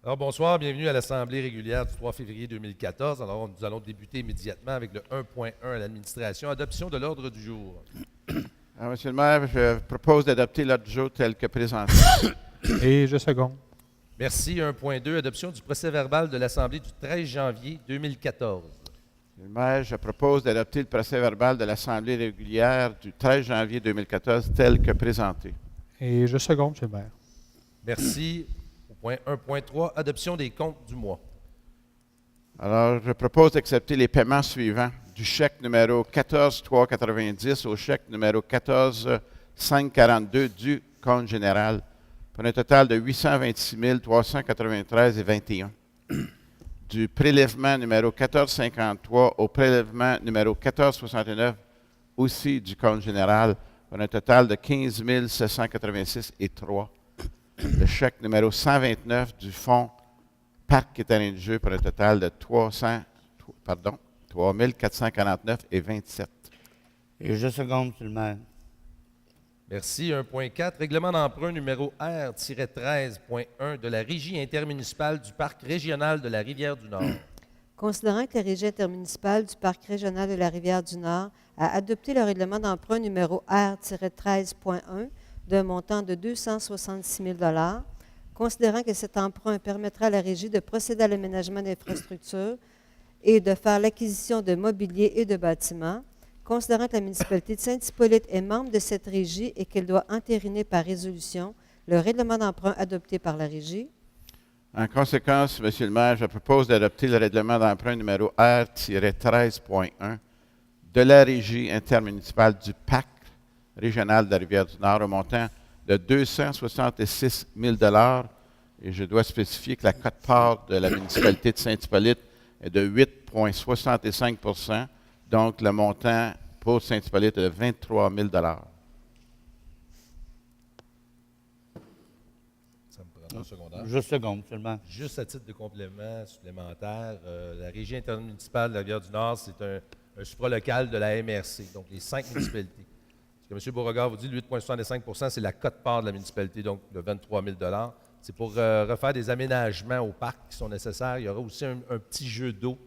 Alors, bonsoir, bienvenue à l'Assemblée régulière du 3 février 2014. Alors, nous allons débuter immédiatement avec le 1.1 à l'administration, adoption de l'ordre du jour. Monsieur le maire, je propose d'adopter l'ordre du jour tel que présenté. Et je seconde. Merci. 1.2, adoption du procès-verbal de l'Assemblée du 13 janvier 2014. Monsieur le maire, je propose d'adopter le procès-verbal de l'Assemblée régulière du 13 janvier 2014 tel que présenté. Et je seconde, Monsieur le maire. Merci. Au point 1.3, adoption des comptes du mois. Alors, je propose d'accepter les paiements suivants du chèque numéro 14-390 au chèque numéro 14-542 du compte général pour un total de 826 393,21. Du prélèvement numéro 1453 au prélèvement numéro 1469 aussi du compte général pour un total de 15 786,3. Le chèque numéro 129 du fonds Parc et terrain de jeu pour un total de 3 449,27. Et je seconde, Monsieur le maire. Merci. 1.4, règlement d'emprunt numéro R-13.1 de la Régie intermunicipale du Parc régional de la Rivière-du-Nord. Considérant que la Régie intermunicipale du Parc régional de la Rivière-du-Nord a adopté le règlement d'emprunt numéro R-13.1 d'un montant de 266 000 $, considérant que cet emprunt permettra à la Régie de procéder à l'aménagement d'infrastructures et de faire l'acquisition de mobilier et de bâtiments, considérant que la municipalité de Saint-Hippolyte est membre de cette Régie et qu'elle doit entériner par résolution le règlement d'emprunt adopté par la Régie. En conséquence, Monsieur le maire, je propose d'adopter le règlement d'emprunt numéro R-13.1 de la Régie intermunicipale du Parc régional de la Rivière-du-Nord au montant de 266 000 $, et je dois spécifier que la quote-part de la municipalité de Saint-Hippolyte est de 8,65 %, donc le montant pour Saint-Hippolyte est de 23 000 $. Ça me prend un secondaire. Je seconde, Monsieur le maire. Juste à titre de complément supplémentaire, la Régie intermunicipale de la Rivière-du-Nord, c'est un supralocal de la MRC, donc les 5 municipalités. Ce que M. Beauregard vous dit, le 8,65 %, c'est la quote-part de la municipalité, donc de 23 000 $. C'est pour refaire des aménagements au parc qui sont nécessaires. Il y aura aussi un petit jeu d'eau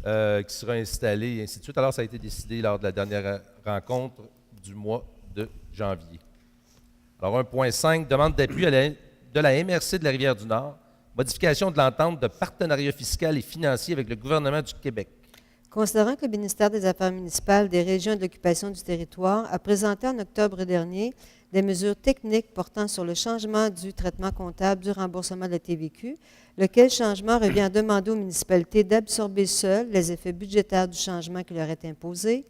qui sera installé, et ainsi de suite. Alors, ça a été décidé lors de la dernière rencontre du mois de janvier. Alors, 1.5, demande d'appui de la MRC de la Rivière-du-Nord, modification de l'entente de partenariat fiscal et financier avec le gouvernement du Québec. Considérant que le ministère des Affaires municipales, des régions et de l'occupation du territoire a présenté en octobre dernier des mesures techniques portant sur le changement du traitement comptable du remboursement de la TVQ, lequel changement revient à demander aux municipalités d'absorber seules les effets budgétaires du changement qui leur est imposé,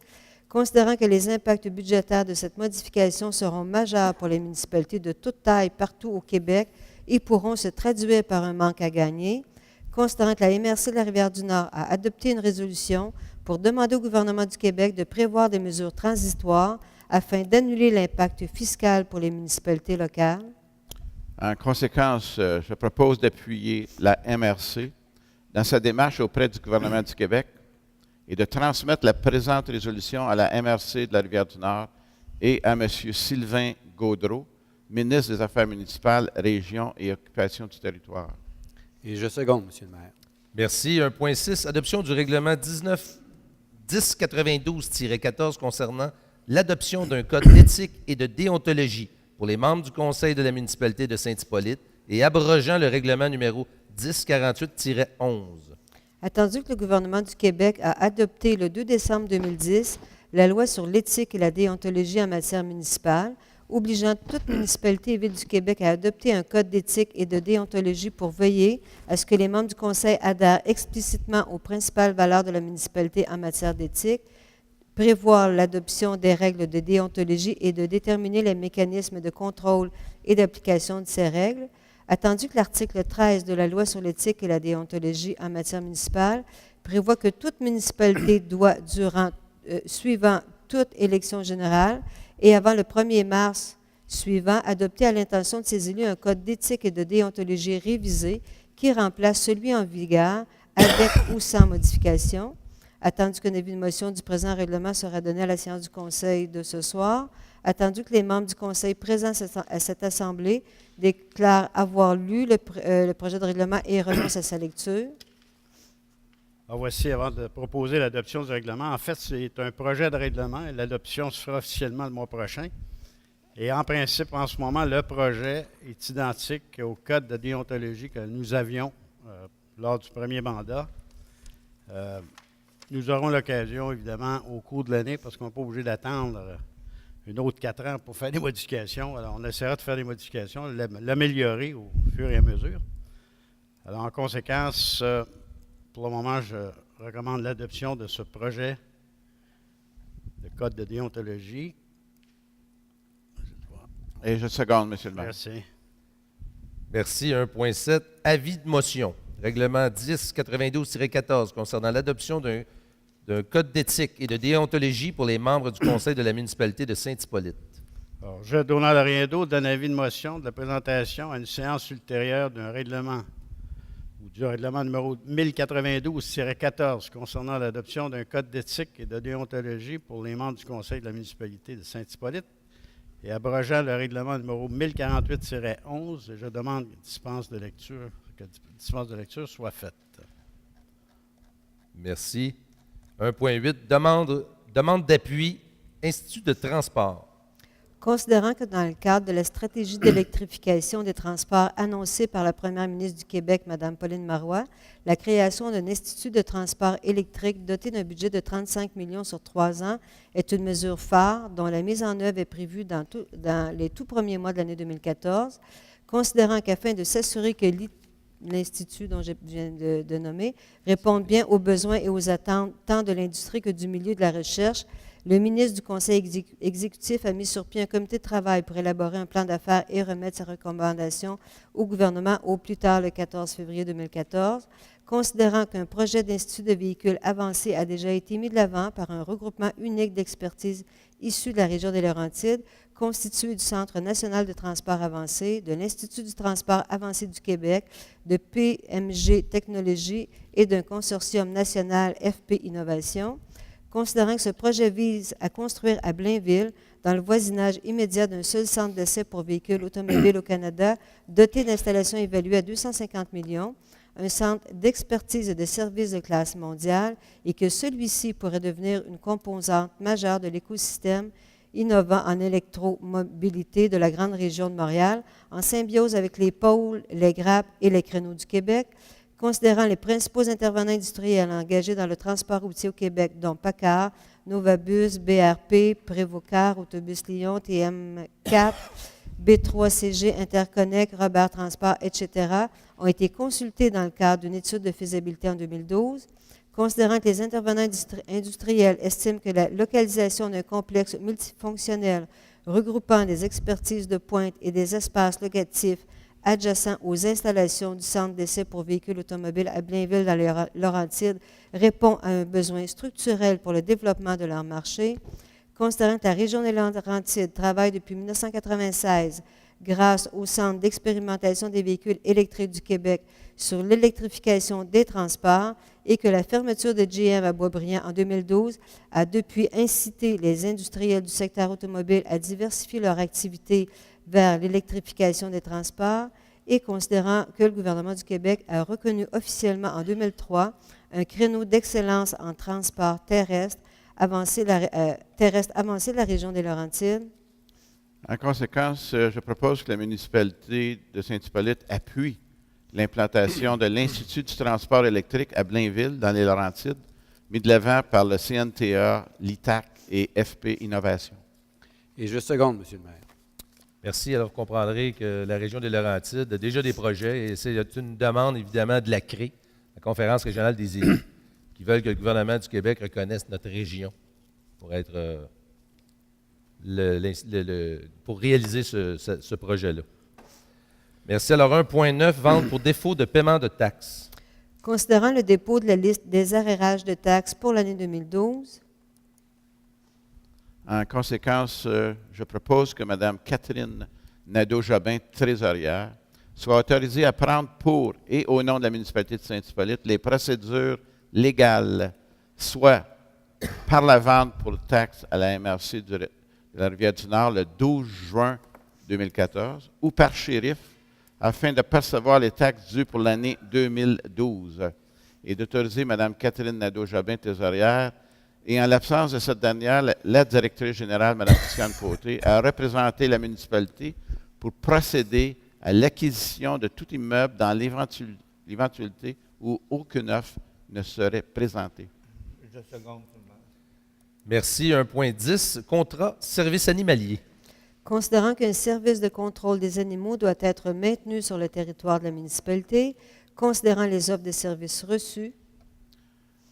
considérant que les impacts budgétaires de cette modification seront majeurs pour les municipalités de toute taille partout au Québec et pourront se traduire par un manque à gagner, considérant que la MRC de la Rivière-du-Nord a adopté une résolution pour demander au gouvernement du Québec de prévoir des mesures transitoires afin d'annuler l'impact fiscal pour les municipalités locales. En conséquence, je propose d'appuyer la MRC dans sa démarche auprès du gouvernement du Québec et de transmettre la présente résolution à la MRC de la Rivière-du-Nord et à M. Sylvain Gaudreault, ministre des Affaires municipales, Régions et Occupation du territoire. Et je seconde, Monsieur le maire. Merci. 1.6, adoption du règlement 1092-14 concernant l'adoption d'un code d'éthique et de déontologie pour les membres du conseil de la municipalité de Saint-Hippolyte et abrogeant le règlement numéro 1048-11. Attendu que le gouvernement du Québec a adopté le 2 décembre 2010 la loi sur l'éthique et la déontologie en matière municipale, obligeant toute municipalité et ville du Québec à adopter un code d'éthique et de déontologie pour veiller à ce que les membres du conseil adhèrent explicitement aux principales valeurs de la municipalité en matière d'éthique, prévoir l'adoption des règles de déontologie et de déterminer les mécanismes de contrôle et d'application de ces règles, attendu que l'article 13 de la loi sur l'éthique et la déontologie en matière municipale prévoit que toute municipalité doit, suivant toute élection générale, et avant le 1er mars suivant, adopter à l'intention de ses élus un code d'éthique et de déontologie révisé qui remplace celui en vigueur avec ou sans modification. Attendu qu'un avis de motion du présent règlement sera donné à la séance du Conseil de ce soir, attendu que les membres du Conseil présents à cette Assemblée déclarent avoir lu le projet de règlement et renoncent à sa lecture. Voici, avant de proposer l'adoption du règlement, en fait, c'est un projet de règlement et l'adoption se fera officiellement le mois prochain. Et en principe, en ce moment, le projet est identique au code de déontologie que nous avions lors du premier mandat. Nous aurons l'occasion, évidemment, au cours de l'année, parce qu'on n'est pas obligé d'attendre une autre 4 ans pour faire des modifications. Alors, on essaiera de faire des modifications, l'améliorer au fur et à mesure. Alors, en conséquence, pour le moment, je recommande l'adoption de ce projet de code de déontologie. Et je seconde, Monsieur le maire. Merci. Merci. 1.7, avis de motion. Règlement 1092-14 concernant l'adoption d'un code d'éthique et de déontologie pour les membres du conseil de la municipalité de Saint-Hippolyte. Alors, je, Donald Riendo, donne avis de motion de la présentation à une séance ultérieure d'un règlement ou du règlement numéro 1092-14 concernant l'adoption d'un code d'éthique et de déontologie pour les membres du conseil de la municipalité de Saint-Hippolyte et abrogeant le règlement numéro 1048-11. Je demande que la dispense de lecture soit faite. Merci. 1.8, demande d'appui, Institut de transport. Considérant que dans le cadre de la stratégie d'électrification des transports annoncée par la première ministre du Québec, Mme Pauline Marois, la création d'un institut de transport électrique doté d'un budget de 35 millions sur 3 ans est une mesure phare dont la mise en œuvre est prévue dans les tout premiers mois de l'année 2014, considérant qu'afin de s'assurer que l'Institut dont je viens de nommer réponde bien aux besoins et aux attentes tant de l'industrie que du milieu de la recherche, le ministre du Conseil exécutif a mis sur pied un comité de travail pour élaborer un plan d'affaires et remettre sa recommandation au gouvernement au plus tard le 14 février 2014. Considérant qu'un projet d'institut de véhicules avancé a déjà été mis de l'avant par un regroupement unique d'expertise issu de la région des Laurentides, constitué du Centre national de transport avancé, de l'Institut du transport avancé du Québec, de PMG Technologies et d'un consortium national FP Innovation. Considérant que ce projet vise à construire à Blainville, dans le voisinage immédiat d'un seul centre d'essai pour véhicules automobiles au Canada, doté d'installations évaluées à 250 millions, un centre d'expertise et de services de classe mondiale, et que celui-ci pourrait devenir une composante majeure de l'écosystème innovant en électromobilité de la grande région de Montréal, en symbiose avec les pôles, les grappes et les créneaux du Québec, considérant les principaux intervenants industriels engagés dans le transport routier au Québec, dont PACCAR, Novabus, BRP, Prévocar, Autobus Lyon, TM4, B3CG, Interconnect, Robert Transport, etc., ont été consultés dans le cadre d'une étude de faisabilité en 2012. Considérant que les intervenants industriels estiment que la localisation d'un complexe multifonctionnel regroupant des expertises de pointe et des espaces locatifs adjacents aux installations du centre d'essai pour véhicules automobiles à Blainville dans les Laurentides répond à un besoin structurel pour le développement de leur marché. Considérant que la région des Laurentides travaille depuis 1996 grâce au Centre d'expérimentation des véhicules électriques du Québec sur l'électrification des transports et que la fermeture de GM à Boisbriand en 2012 a depuis incité les industriels du secteur automobile à diversifier leur activité vers l'électrification des transports et considérant que le gouvernement du Québec a reconnu officiellement en 2003 un créneau d'excellence en transport terrestre avancé de la région des Laurentides. En conséquence, je propose que la municipalité de Saint-Hippolyte appuie l'implantation de l'Institut du transport électrique à Blainville, dans les Laurentides, mis de l'avant par le CNTA, l'ITAC et FP Innovation. Et je seconde, Monsieur le maire. Merci. Alors, vous comprendrez que la région des Laurentides a déjà des projets et c'est une demande, évidemment, de la CRE, la Conférence régionale des élus, qui veulent que le gouvernement du Québec reconnaisse notre région pour être pour réaliser ce projet-là. Merci. Alors, 1.9, vente pour défaut de paiement de taxes. Considérant le dépôt de la liste des arrérages de taxes pour l'année 2012, En conséquence, je propose que Mme Catherine Nadeau-Jobin, trésorière, soit autorisée à prendre pour et au nom de la municipalité de Saint-Hippolyte les procédures légales, soit par la vente pour taxe à la MRC de la Rivière-du-Nord le 12 juin 2014 ou par shérif afin de percevoir les taxes dues pour l'année 2012 et d'autoriser Mme Catherine Nadeau-Jobin, trésorière, et en l'absence de cette dernière, la directrice générale, Mme Christiane Côté, à représenter la municipalité pour procéder à l'acquisition de tout immeuble dans l'éventualité où aucune offre ne serait présentée. Je seconde, Monsieur le maire. Merci. 1.10, contrat service animalier. Considérant qu'un service de contrôle des animaux doit être maintenu sur le territoire de la municipalité, considérant les offres de services reçues,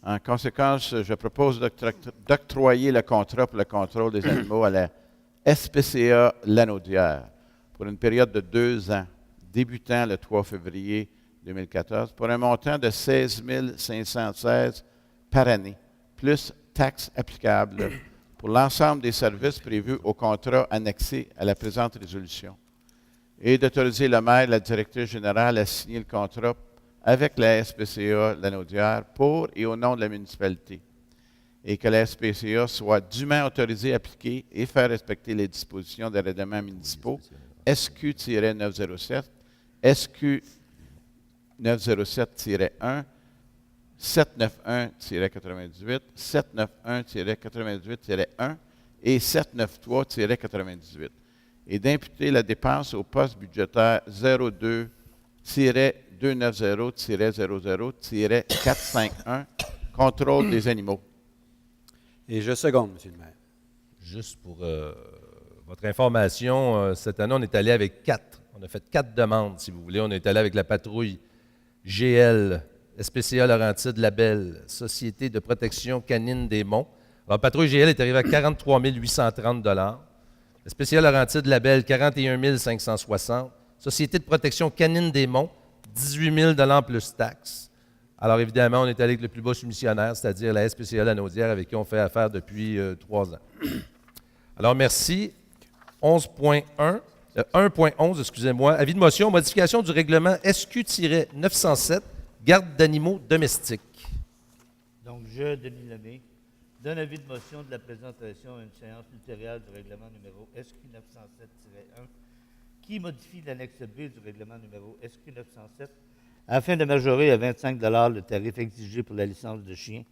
En conséquence, je propose d'octroyer le contrat pour le contrôle des animaux à la SPCA Lanaudière pour une période de 2 ans, débutant le 3 février 2014, pour un montant de 16 516 par année, plus taxes applicables pour l'ensemble des services prévus au contrat annexé à la présente résolution, et d'autoriser le maire et la directrice générale à signer le contrat avec la SPCA Lanaudière pour et au nom de la municipalité, et que la SPCA soit dûment autorisée à appliquer et faire respecter les dispositions des règlements municipaux SQ-907, SQ 907-1, 791-98, 791-98-1 et 793-98, et d'imputer la dépense au poste budgétaire 02-290-00-451, contrôle des animaux. Et je seconde, Monsieur le maire. Juste pour votre information, cette année, on est allé avec 4. On a fait 4 demandes, si vous voulez. On est allé avec la patrouille GL, SPCA Laurentides Label, Société de protection canine des Monts. Alors, patrouille GL est arrivée à 43 830 $. SPCA Laurentides Label, 41 560 $. Société de protection canine des Monts, 18 000 $ plus taxes. Alors, évidemment, on est allé avec le plus bas soumissionnaire, c'est-à-dire la SPCA Lanaudière, avec qui on fait affaire depuis 3 ans. Alors, merci. 1.11, excusez-moi. Avis de motion, modification du règlement SQ-907, garde d'animaux domestiques. Donc, je, Denis Lemay, donne avis de motion de la présentation à une séance ultérieure du règlement numéro SQ-907-1 qui modifie l'annexe B du règlement numéro SQ-907 afin de majorer à 25 $ le tarif exigé pour la licence de chien,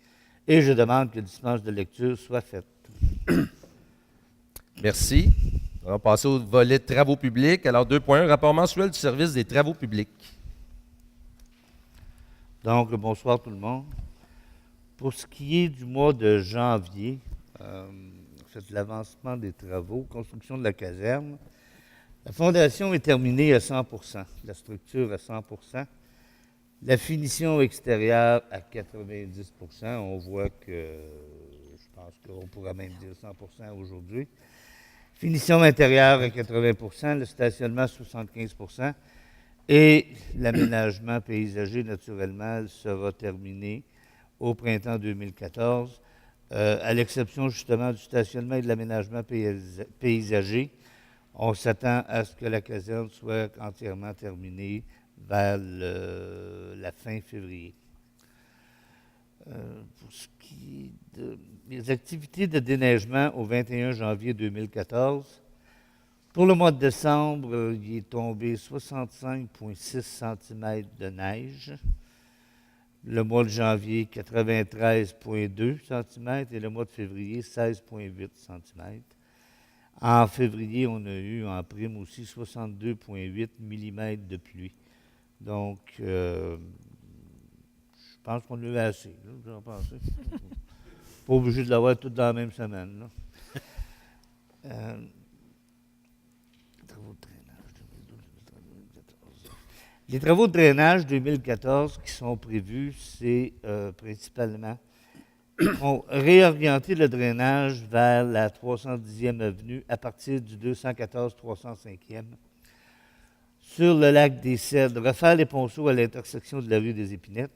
et je demande que le dispense de lecture soit faite. Merci. On va passer au volet travaux publics. Alors, 2.1, rapport mensuel du service des travaux publics. Donc, bonsoir tout le monde. Pour ce qui est du mois de janvier, c'est l'avancement des travaux, construction de la caserne. La fondation est terminée à 100%, la structure à 100%, la finition extérieure à 90%. On voit que, je pense qu'on pourrait même dire 100% aujourd'hui. Finition intérieure à 80%, le stationnement à 75%, et l'aménagement paysager, naturellement, sera terminé au printemps 2014, à l'exception justement du stationnement et de l'aménagement paysager. On s'attend à ce que la caserne soit entièrement terminée vers la fin février. Pour ce qui est des activités de déneigement au 21 janvier 2014, pour le mois de décembre, il est tombé 65,6 cm de neige. Le mois de janvier, 93,2 cm et le mois de février, 16,8 cm. En février, on a eu en prime aussi 62,8 mm de pluie. Donc, je pense qu'on a eu assez. Là, vous en pensez? Pas obligé de l'avoir tout dans la même semaine. Là. Les travaux de drainage 2014 qui sont prévus, c'est principalement on réorienter le drainage vers la 310e avenue à partir du 214-305e. Sur le lac des Cèdres, refaire les ponceaux à l'intersection de la rue des Épinettes.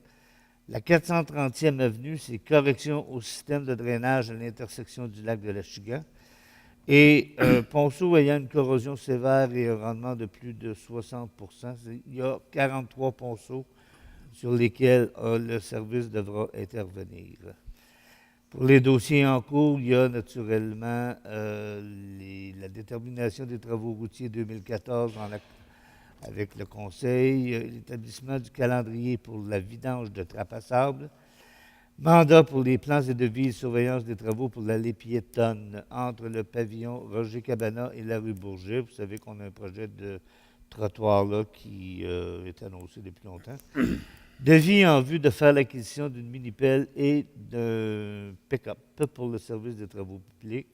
La 430e avenue, c'est correction au système de drainage à l'intersection du lac de la Chiga. Et ponceau ayant une corrosion sévère et un rendement de plus de 60 %, il y a 43 ponceaux sur lesquels le service devra intervenir. Pour les dossiers en cours, il y a naturellement la détermination des travaux routiers 2014 avec le Conseil, l'établissement du calendrier pour la vidange de trappe à sable, mandat pour les plans et devis et surveillance des travaux pour l'allée piétonne entre le pavillon Roger-Cabana et la rue Bourget. Vous savez qu'on a un projet de trottoir là qui est annoncé depuis longtemps. Devis en vue de faire l'acquisition d'une mini-pelle et d'un pick-up pour le service des travaux publics.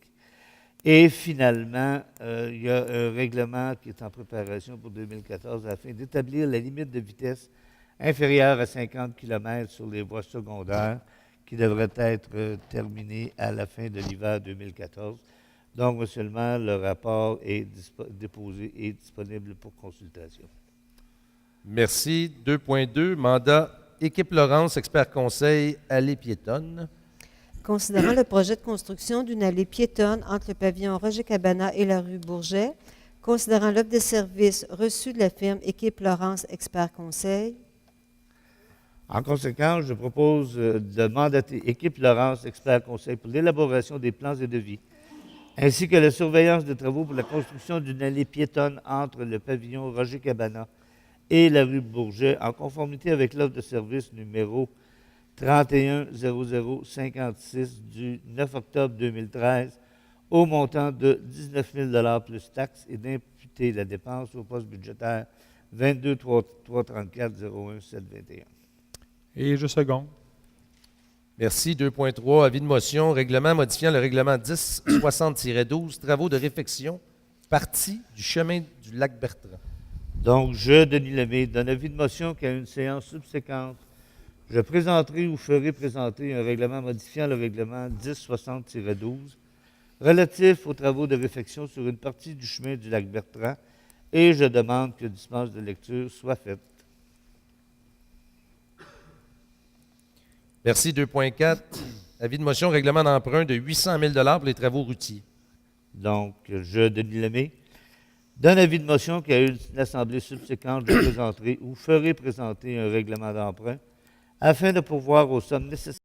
Et finalement, il y a un règlement qui est en préparation pour 2014 afin d'établir la limite de vitesse inférieure à 50 km sur les voies secondaires qui devrait être terminée à la fin de l'hiver 2014. Donc, Monsieur le maire, le rapport est déposé et disponible pour consultation. Merci. 2.2, mandat Équipe Laurence, expert conseil, allée piétonne. Considérant le projet de construction d'une allée piétonne entre le pavillon Roger-Cabana et la rue Bourget, considérant l'offre de services reçue de la firme Équipe Laurence Expert Conseil, En conséquence, je propose de mandater Équipe Laurence Expert Conseil pour l'élaboration des plans et devis, ainsi que la surveillance des travaux pour la construction d'une allée piétonne entre le pavillon Roger-Cabana et la rue Bourget, en conformité avec l'offre de service numéro 310056 du 9 octobre 2013, au montant de 19 000 plus taxes et d'imputer la dépense au poste budgétaire 22 334 01 721. Et je seconde. Merci. 2.3, avis de motion, règlement modifiant le règlement 1060-12, travaux de réfection, partie du chemin du lac Bertrand. Donc, je, Denis Lemay, donne avis de motion qu'à une séance subséquente, je présenterai ou ferai présenter un règlement modifiant le règlement 1060-12 relatif aux travaux de réfection sur une partie du chemin du lac Bertrand et je demande que dispense de lecture soit faite. Merci. 2.4, avis de motion, règlement d'emprunt de 800 000 pour les travaux routiers. Donc, je, Denis Lemay, donne avis de motion qu'à une assemblée subséquente, je présenterai ou ferai présenter un règlement d'emprunt afin de pourvoir aux sommes nécessaires